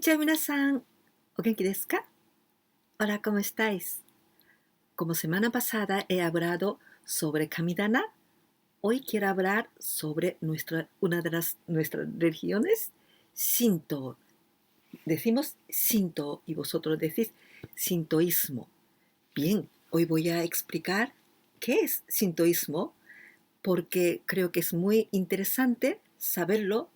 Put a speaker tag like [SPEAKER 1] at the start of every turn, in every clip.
[SPEAKER 1] Konnichiwa minasan. ¿O genki desu ka? Hola, ¿cómo estáis? Como semana pasada he hablado sobre Kamidana, hoy quiero hablar sobre una de nuestras religiones, Shinto. Decimos Shinto y vosotros decís Shintoísmo. Bien, hoy voy a explicar qué es Shintoísmo porque creo que es muy interesante saberlo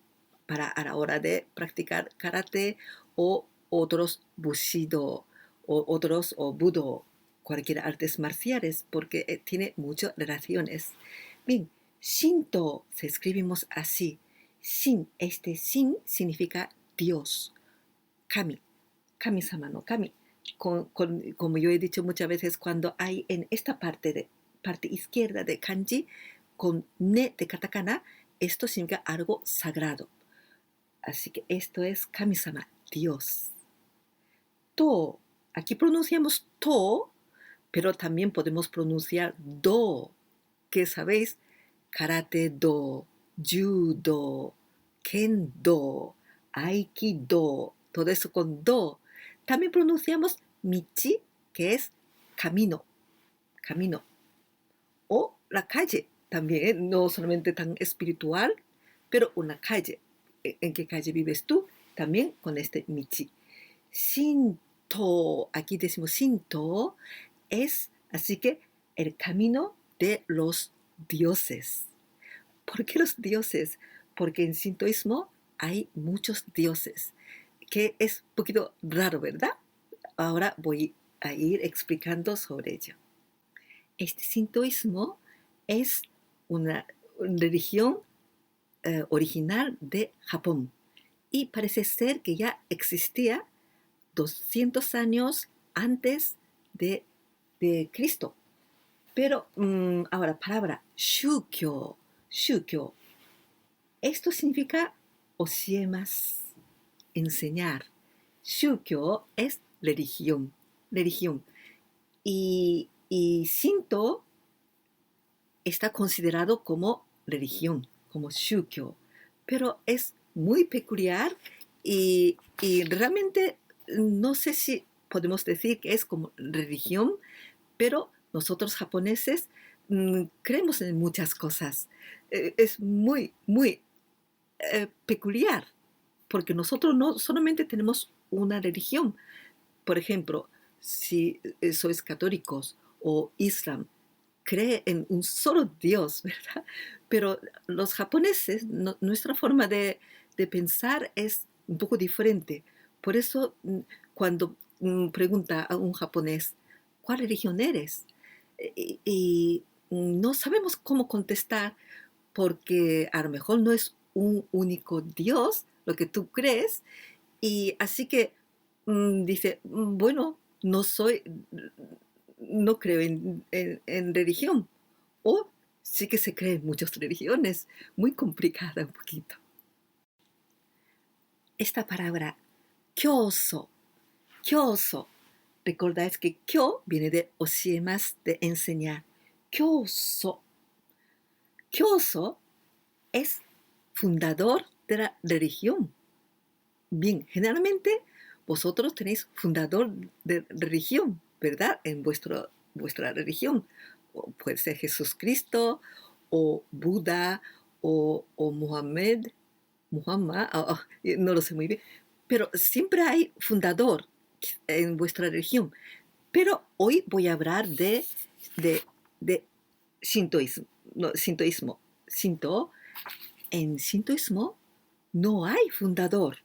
[SPEAKER 1] para a la hora de practicar karate o otros bushido o budo, cualquier artes marciales, porque tiene muchas relaciones. Bien, Shinto se escribimos así. Shin significa Dios, Kami, Kami-sama no Kami. Como yo he dicho muchas veces, cuando hay en esta parte izquierda de kanji, con ne de katakana, esto significa algo sagrado. Así que esto es Kami-sama, Dios. To, aquí pronunciamos to, pero también podemos pronunciar do, que sabéis, karate do, judo, kendo, aikido, todo eso con do. También pronunciamos michi, que es camino, camino. O la calle, también, no solamente tan espiritual, pero una calle. ¿En qué calle vives tú? También con este michi. Shinto, aquí decimos Shinto, es así que el camino de los dioses. ¿Por qué los dioses? Porque en sintoísmo hay muchos dioses, que es un poquito raro, ¿verdad? Ahora voy a ir explicando sobre ello. Este sintoísmo es una religión original de Japón y parece ser que ya existía 200 años antes de Cristo. Pero ahora, palabra shukyo, shukyo. Esto significa osiemas, enseñar. Shukyo es religión, religión. Y Shinto está considerado como religión, como shukyo. Pero es muy peculiar y realmente no sé si podemos decir que es como religión, pero nosotros japoneses creemos en muchas cosas. Es muy, muy peculiar, porque nosotros no solamente tenemos una religión. Por ejemplo, si sois católicos o islam, cree en un solo Dios, ¿verdad? Pero los japoneses, nuestra forma de pensar es un poco diferente. Por eso, cuando pregunta a un japonés, ¿cuál religión eres? Y no sabemos cómo contestar porque a lo mejor no es un único Dios lo que tú crees. Y así que dice, bueno, no creo en religión. O sí que se cree en muchas religiones, muy complicada un poquito. Esta palabra, kyoso, kyoso, recordáis que kyo viene de osiemas, de enseñar. Kyoso, kyoso es fundador de la religión. Bien, generalmente vosotros tenéis fundador de religión, ¿verdad? En vuestra religión. O puede ser Jesucristo, o Buda, o Muhammad, no lo sé muy bien. Pero siempre hay fundador en vuestra religión. Pero hoy voy a hablar de Shintoísmo. No, Shintoísmo. En Shintoísmo no hay fundador.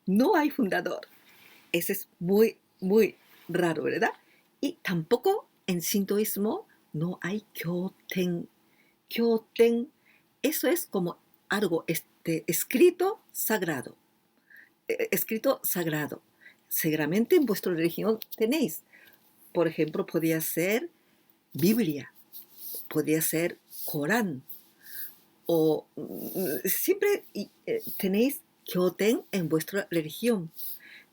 [SPEAKER 1] No hay fundador. Ese es muy, muy raro, ¿verdad? Y tampoco en sintoísmo no hay kyoten. Kyoten, eso es como algo escrito sagrado. Escrito sagrado. Seguramente en vuestra religión tenéis. Por ejemplo, podría ser Biblia, podría ser Corán. O siempre tenéis kyoten en vuestra religión.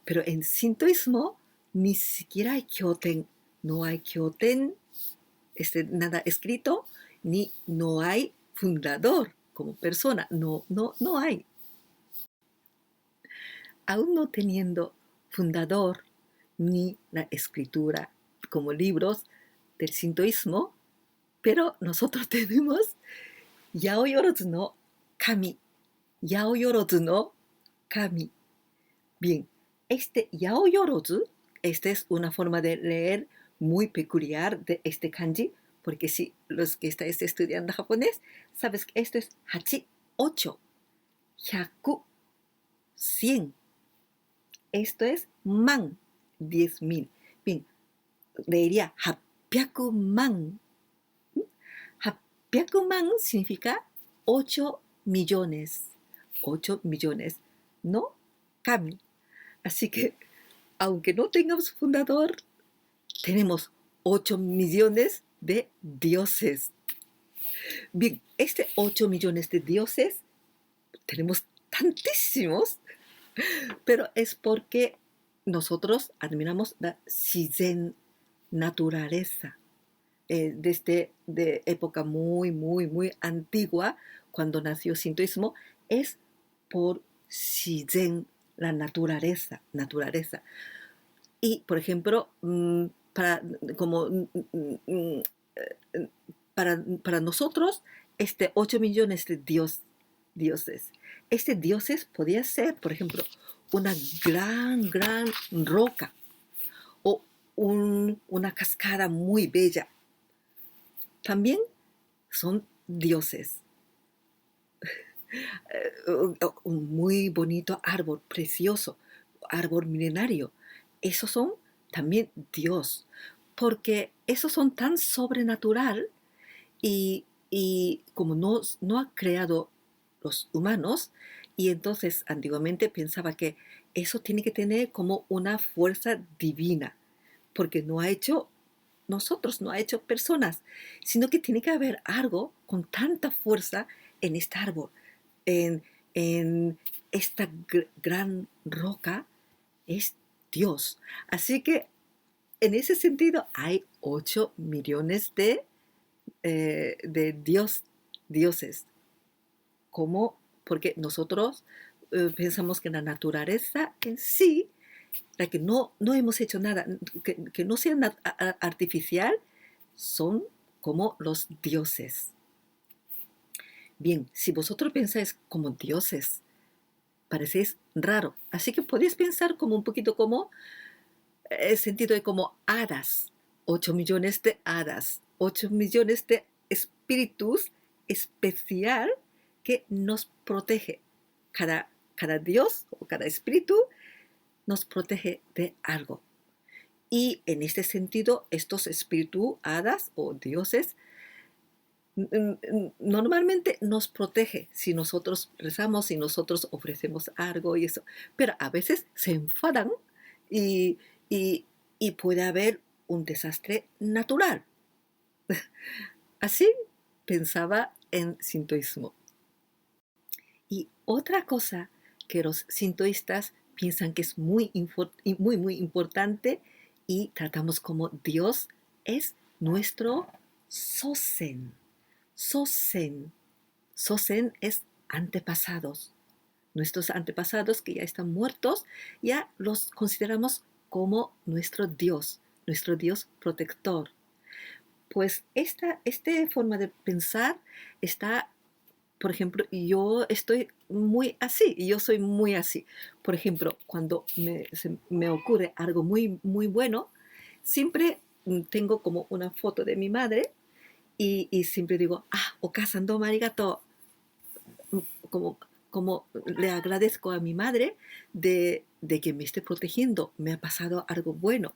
[SPEAKER 1] Pero en sintoísmo ni siquiera hay kyoten, no hay kyoten, nada escrito, ni no hay fundador como persona, no hay. aún no teniendo fundador ni la escritura como libros del sintoísmo, pero nosotros tenemos Yaoyorozu no Kami. Yaoyorozu no Kami. Bien, este Yaoyorozu, esta es una forma de leer muy peculiar de este kanji, porque si los que estáis estudiando japonés, sabes que esto es hachi, 8, 100, 100. Esto es man, 10,000. Bien, leería 800 man. 800 man significa 8 millones. 8 millones, no kami. Así que, aunque no tengamos fundador, tenemos 8 millones de dioses. Bien, este 8 millones de dioses, tenemos tantísimos, pero es porque nosotros admiramos la shizen, naturaleza. Desde de época muy, muy, muy antigua, cuando nació el sintoísmo, es por shizen, la naturaleza, naturaleza. Y, por ejemplo, para, como, para nosotros, 8 millones de dioses. Dioses podía ser, por ejemplo, una gran, gran roca o una cascada muy bella. También son dioses. Un muy bonito árbol, precioso, árbol milenario. Esos son también Dios, porque esos son tan sobrenatural y como no ha creado los humanos, y entonces antiguamente pensaba que eso tiene que tener como una fuerza divina, porque no ha hecho nosotros, no ha hecho personas, sino que tiene que haber algo con tanta fuerza en este árbol, en, en esta gran roca, es Dios. Así que en ese sentido hay 8 millones de dioses, como porque nosotros pensamos que la naturaleza en sí, la que no hemos hecho nada, que no sea artificial, son como los dioses. Bien, si vosotros pensáis como dioses, parecéis raro. Así que podéis pensar como un poquito como el sentido de como hadas, 8 millones de hadas, 8 millones de espíritus especial que nos protege. Cada dios o cada espíritu nos protege de algo. Y en este sentido, estos espíritus, hadas o dioses, normalmente nos protege si nosotros rezamos, si nosotros ofrecemos algo y eso. Pero a veces se enfadan y, y, y puede haber un desastre natural. Así pensaba en sintoísmo. Y otra cosa que los sintoístas piensan que es muy, muy importante y tratamos como Dios es nuestro Sosen. Sosen. Sosen es antepasados. Nuestros antepasados que ya están muertos, ya los consideramos como nuestro Dios protector. Pues esta forma de pensar está, por ejemplo, yo estoy muy así, yo soy muy así. Por ejemplo, cuando me ocurre algo muy, muy bueno, siempre tengo como una foto de mi madre y siempre digo, okasan domo arigato, como, como le agradezco a mi madre de que me esté protegiendo, me ha pasado algo bueno.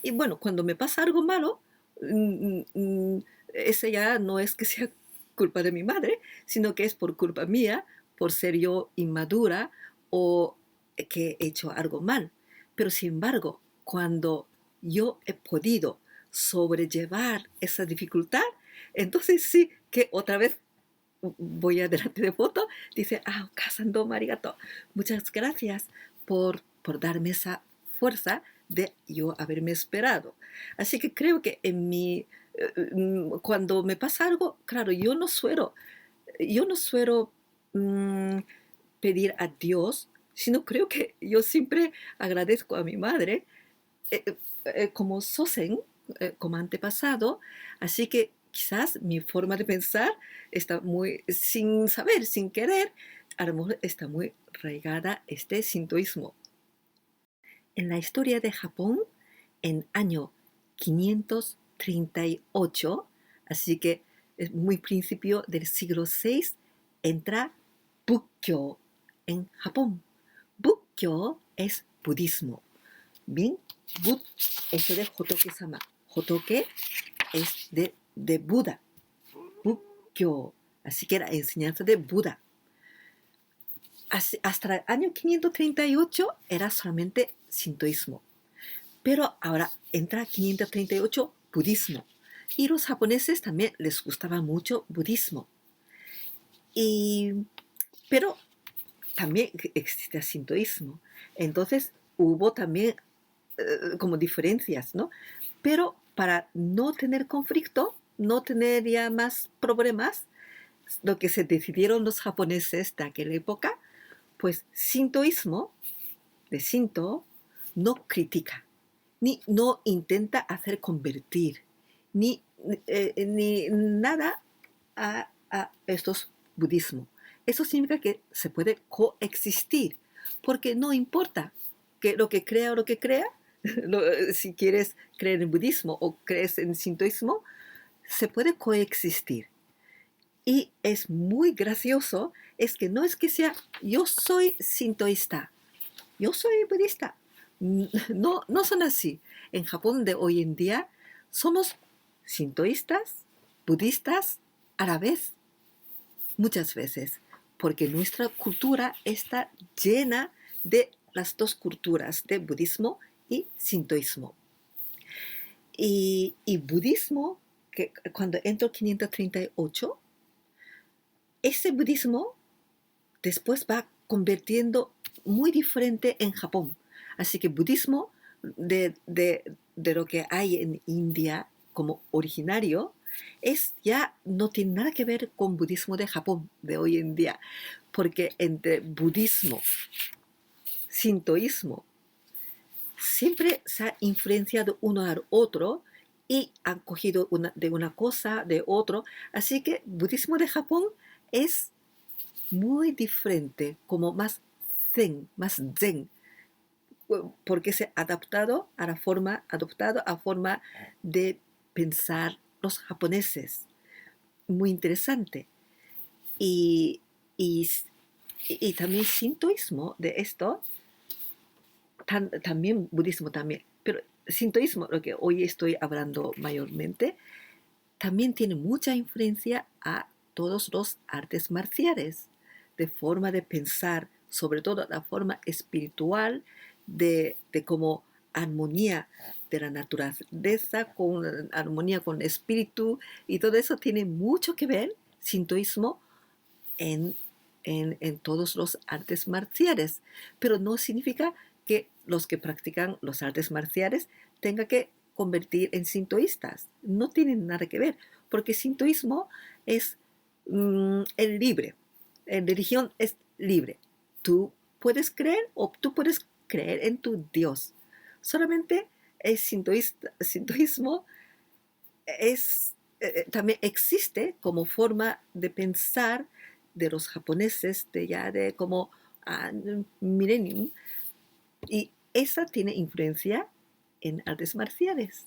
[SPEAKER 1] Y bueno, cuando me pasa algo malo, ese ya no es que sea culpa de mi madre, sino que es por culpa mía, por ser yo inmadura o que he hecho algo mal. Pero sin embargo, cuando yo he podido sobrellevar esa dificultad, entonces sí que otra vez voy adelante de foto, dice, Kasando Marigato, muchas gracias por darme esa fuerza de yo haberme esperado. Así que creo que cuando me pasa algo, claro, yo no suelo pedir a Dios sino creo que yo siempre agradezco a mi madre como Sosen, como antepasado, así que quizás mi forma de pensar está muy, sin saber, sin querer, a lo mejor está muy arraigada este sintoísmo. En la historia de Japón, en año 538, así que es muy principio del siglo VI, entra Bukkyo en Japón. Bukkyo es budismo. Bien, Bud, eso de Hotoke-sama. Hotoke es de Buda. Bukkyo, así que la enseñanza de Buda. Hasta el año 538 era solamente sintoísmo. Pero ahora entra 538 budismo. Y los japoneses también les gustaba mucho budismo. Pero también existe el sintoísmo. Entonces hubo también como diferencias, ¿no? Pero para no tener conflicto, no tener ya más problemas, lo que se decidieron los japoneses de aquella época, pues sintoísmo, de Shinto, no critica, ni no intenta hacer convertir, ni nada a estos budismos. Eso significa que se puede coexistir, porque no importa que lo que crea o lo que crea, si quieres creer en budismo o crees en sintoísmo, se puede coexistir. Y es muy gracioso, es que no es que sea yo soy sintoísta, yo soy budista. No, no son así. En Japón de hoy en día somos sintoístas, budistas a la vez, muchas veces, porque nuestra cultura está llena de las dos culturas, de budismo y sintoísmo. Y budismo, que cuando entró 538, ese budismo después va convirtiendo muy diferente en Japón. Así que budismo de lo que hay en India como originario ya no tiene nada que ver con budismo de Japón de hoy en día, porque entre budismo, sintoísmo, siempre se ha influenciado uno al otro y han cogido de una cosa, de otro. Así que budismo de Japón es muy diferente, como más zen, porque se ha adaptado a forma de pensar los japoneses. Muy interesante. Y, y, y también sintoísmo de esto, también budismo también, pero sintoísmo, lo que hoy estoy hablando mayormente, también tiene mucha influencia a todos los artes marciales, de forma de pensar, sobre todo la forma espiritual de como armonía de la naturaleza, con armonía con el espíritu, y todo eso tiene mucho que ver, sintoísmo, en, en todos los artes marciales, pero no significa que los que practican los artes marciales tengan que convertir en sintoístas. No tienen nada que ver, porque sintoísmo es el libre. En religión es libre. Tú puedes creer o tú puedes creer en tu Dios. Solamente el sintoísmo también existe como forma de pensar de los japoneses de ya de como millennium, y esa tiene influencia en artes marciales.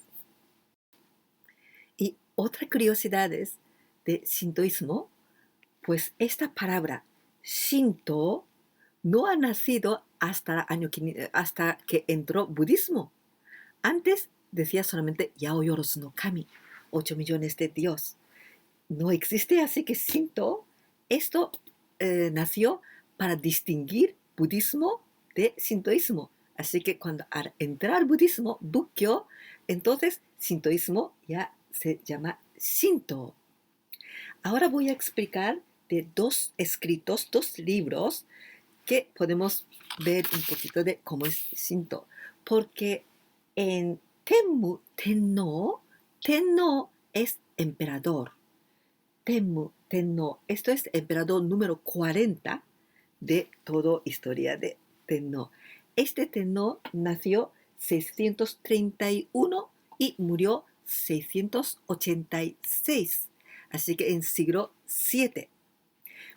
[SPEAKER 1] Y otra curiosidad es de sintoísmo, pues esta palabra Shinto no ha nacido hasta que entró budismo. Antes decía solamente Yaoyorozu no Kami, 8 millones de Dios. No existe, así que Shinto, esto nació para distinguir budismo de sintoísmo. Así que cuando al entrar budismo, Bukkyo, entonces sintoísmo ya se llama Shinto. Ahora voy a explicar de dos escritos, dos libros, que podemos ver un poquito de cómo es Shinto. Porque en Tenmu Tenno, Tenno es emperador. Tenno, esto es emperador número 40 de toda historia de Tenno. Este Tenno nació 631 y murió 686, así que en siglo VII.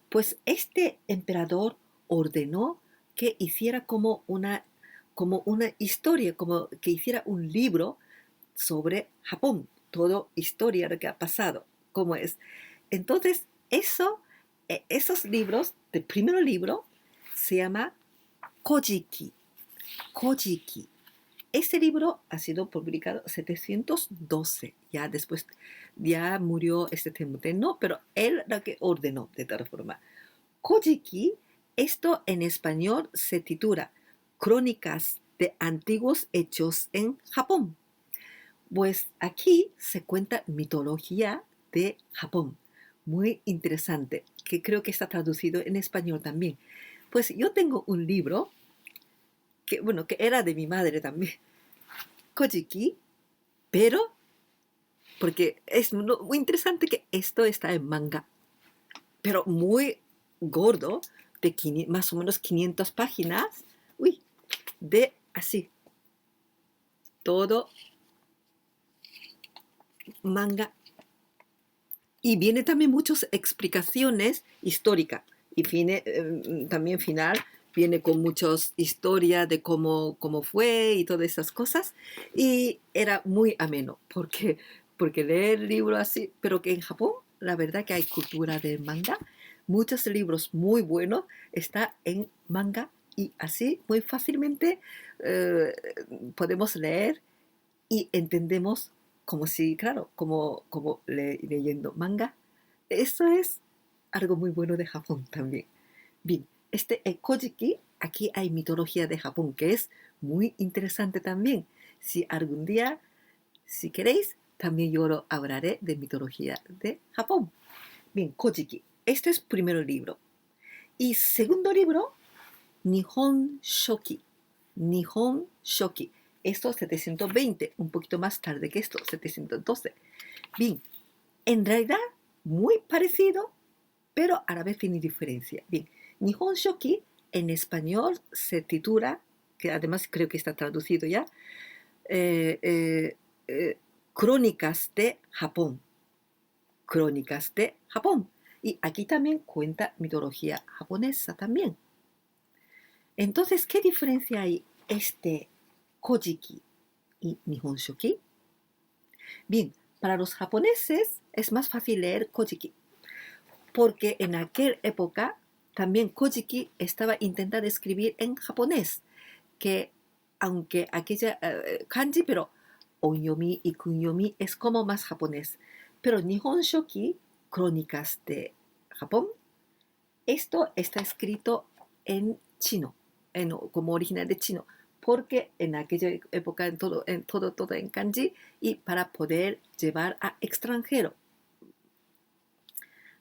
[SPEAKER 1] Pues este emperador ordenó que hiciera como una historia, como que hiciera un libro sobre Japón, todo historia de lo que ha pasado, cómo es. Entonces, esos libros, el primer libro se llama Kojiki. Kojiki. Este libro ha sido publicado en 712. Ya después, ya murió este Tenno, pero él lo que ordenó de tal forma. Kojiki, esto en español se titula Crónicas de antiguos hechos en Japón. Pues aquí se cuenta mitología de Japón. Muy interesante, que creo que está traducido en español también. Pues yo tengo un libro que, bueno, que era de mi madre también, Kojiki, pero porque es muy interesante que esto está en manga, pero muy gordo, de más o menos 500 páginas, uy, de así, todo manga. Y viene también muchas explicaciones históricas. Y también final viene con muchas historias de cómo fue y todas esas cosas. Y era muy ameno, porque leer libros así, pero que en Japón, la verdad que hay cultura de manga. Muchos libros muy buenos están en manga y así muy fácilmente eh, podemos leer y entendemos como si, claro, como leyendo manga. Eso es algo muy bueno de Japón también. Bien, este Kojiki, aquí hay mitología de Japón, que es muy interesante también. Si algún día, si queréis, también yo lo hablaré de mitología de Japón. Bien, Kojiki. Este es primer libro. Y segundo libro, Nihon Shoki. Nihon Shoki. Esto 720, un poquito más tarde que esto, 712. Bien, en realidad muy parecido, pero a la vez tiene diferencia. Bien, Nihon Shoki en español se titula, que además creo que está traducido ya, eh, eh, Crónicas de Japón. Crónicas de Japón. Y aquí también cuenta mitología japonesa también. Entonces, ¿qué diferencia hay este Kojiki y Nihon Shoki? Bien, para los japoneses es más fácil leer Kojiki, porque en aquella época también Kojiki estaba intentando escribir en japonés, que aunque aquella kanji, pero onyomi y kunyomi es como más japonés. Pero Nihon Shoki, Crónicas de Japón, esto está escrito en chino, como original de chino, porque en aquella época todo en kanji y para poder llevar a extranjero.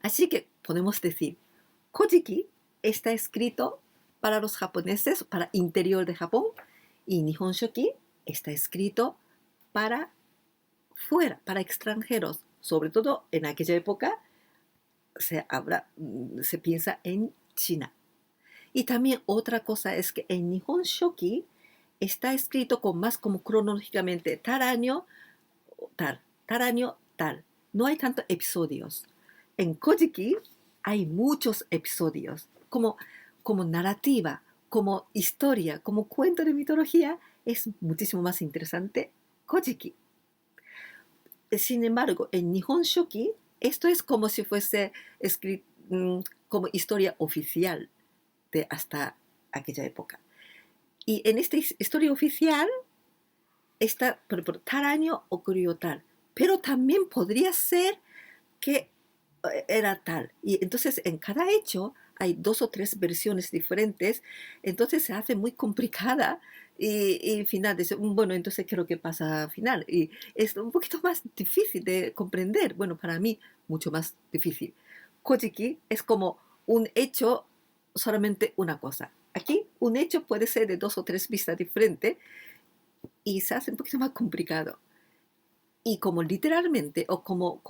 [SPEAKER 1] Así que podemos decir, Kojiki está escrito para los japoneses, para interior de Japón, y Nihon Shoki está escrito para fuera, para extranjeros. Sobre todo en aquella época se piensa en China. Y también otra cosa es que en Nihon Shoki está escrito con más como cronológicamente tal año tal. No hay tantos episodios. En Kojiki hay muchos episodios, como narrativa, como historia, como cuento de mitología, es muchísimo más interesante Kojiki. Sin embargo, en Nihon Shoki, esto es como si fuese escrito como historia oficial de hasta aquella época. Y en esta historia oficial está, por tal año ocurrió tal, pero también podría ser que era tal. Y entonces en cada hecho hay 2 o 3 versiones diferentes, entonces se hace muy complicada y final dice, bueno, entonces ¿qué es lo que pasa al final? Y es un poquito más difícil de comprender, bueno, para mí mucho más difícil. Kojiki es como un hecho, solamente una cosa. Aquí un hecho puede ser de 2 o 3 vistas diferentes y se hace un poquito más complicado. Y como literalmente o como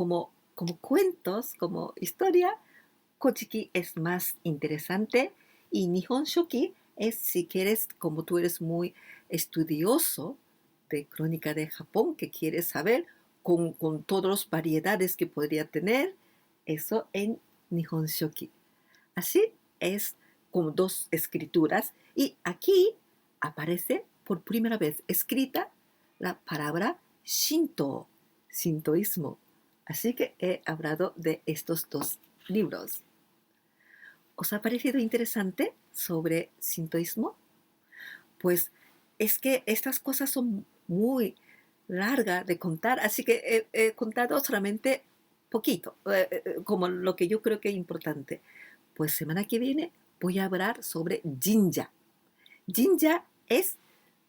[SPEAKER 1] cuentos, como historia, Kojiki es más interesante y Nihon Shoki es si quieres, como tú eres muy estudioso de Crónica de Japón, que quieres saber con todas las variedades que podría tener, eso en Nihon Shoki. Así es con dos escrituras y aquí aparece por primera vez escrita la palabra Shinto, sintoísmo. Así que he hablado de estos dos libros. ¿Os ha parecido interesante sobre sintoísmo? Pues es que estas cosas son muy largas de contar, así que he contado solamente poquito, como lo que yo creo que es importante. Pues semana que viene voy a hablar sobre Jinja. Jinja es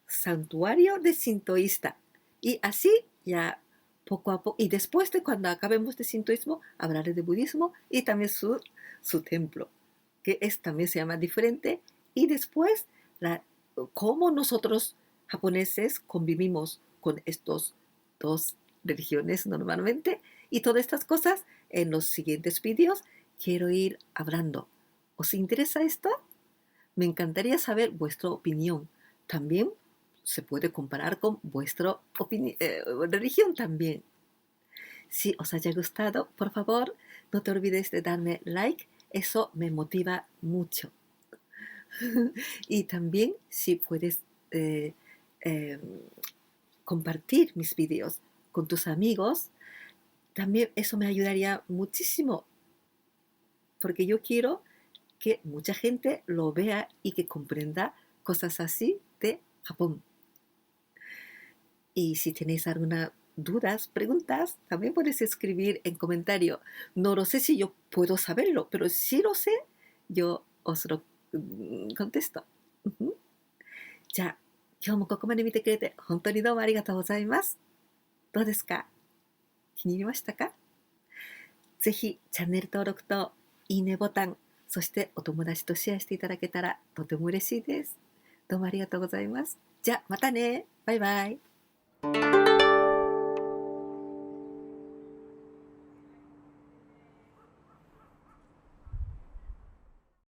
[SPEAKER 1] santuario de sintoísta. Y así ya poco a poco, y después de cuando acabemos de sintoísmo, hablaré de budismo y también su templo, que también se llama diferente. Y después, cómo nosotros japoneses convivimos con estos dos religiones normalmente. Y todas estas cosas en los siguientes vídeos quiero ir hablando. ¿Os interesa esto? Me encantaría saber vuestra opinión. También se puede comparar con vuestra religión también. Si os haya gustado, por favor, no te olvides de darme like. Eso me motiva mucho. Y también si puedes eh, eh, compartir mis vídeos con tus amigos, también eso me ayudaría muchísimo, porque yo quiero que mucha gente lo vea y que comprenda cosas así de Japón. Y si tenéis alguna dudas, preguntas, también puedes escribir en comentario. No lo sé si yo puedo saberlo, pero si lo sé, yo os lo contesto.じゃあ、今日もここまで見てくれて本当にどうもありがとうございます。どうですか？気に入りましたか？ぜひチャンネル登録といいねボタン、そしてお友達とシェアしていただけたらとても嬉しいです。どうもありがとうございます。じゃあまたね。バイバイ。